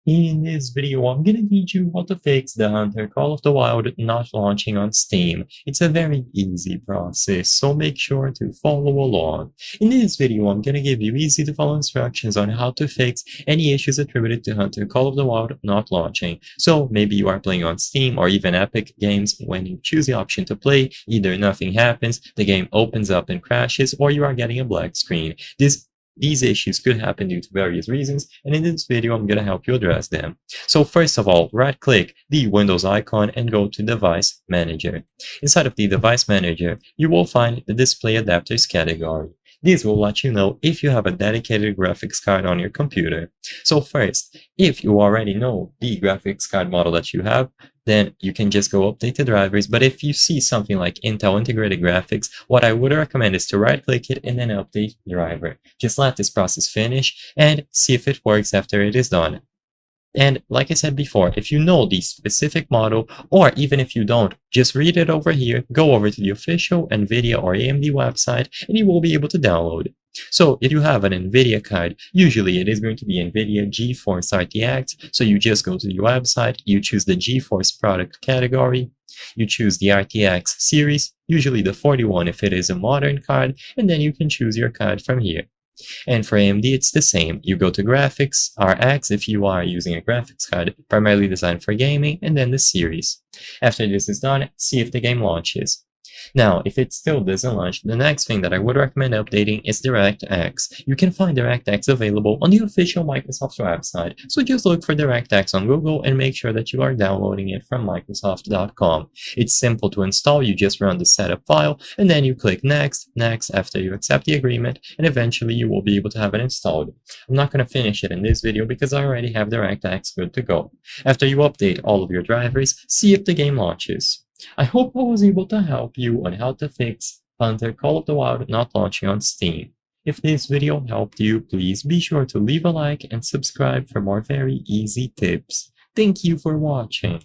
In this video, I'm gonna teach you how to fix the Hunter Call of the Wild not launching on Steam. It's a very easy process, so make sure to follow along. In this video, I'm gonna give you easy to follow instructions on how to fix any issues attributed to Hunter Call of the Wild not launching. So maybe you are playing on Steam or even Epic Games. When you choose the option to play, either nothing happens, the game opens up and crashes, or you are getting a black screen. These issues could happen due to various reasons, and in this video I'm going to help you address them. So first of all, right-click the Windows icon and go to Device Manager. Inside of the Device Manager, you will find the Display Adapters category. This will let you know if you have a dedicated graphics card on your computer. So first, if you already know the graphics card model that you have, then you can just go update the drivers. But if you see something like Intel Integrated Graphics, what I would recommend is to right-click it and then update driver. Just let this process finish and see if it works after it is done. And like I said before, if you know the specific model, or even if you don't, just read it over here, go over to the official NVIDIA or AMD website, and you will be able to download it. So if you have an NVIDIA card, usually it is going to be NVIDIA GeForce RTX, so you just go to the website, you choose the GeForce product category, you choose the RTX series, usually the 41 if it is a modern card, and then you can choose your card from here. And for AMD, it's the same. You go to Graphics, RX if you are using a graphics card primarily designed for gaming, and then the series. After this is done, see if the game launches. Now, if it still doesn't launch, the next thing that I would recommend updating is DirectX. You can find DirectX available on the official Microsoft website, so just look for DirectX on Google and make sure that you are downloading it from Microsoft.com. It's simple to install, you just run the setup file, and then you click Next, Next after you accept the agreement, and eventually you will be able to have it installed. I'm not going to finish it in this video because I already have DirectX good to go. After you update all of your drivers, see if the game launches. I hope I was able to help you on how to fix Hunter Call of the Wild not launching on Steam. If this video helped you, please be sure to leave a like and subscribe for more very easy tips. Thank you for watching.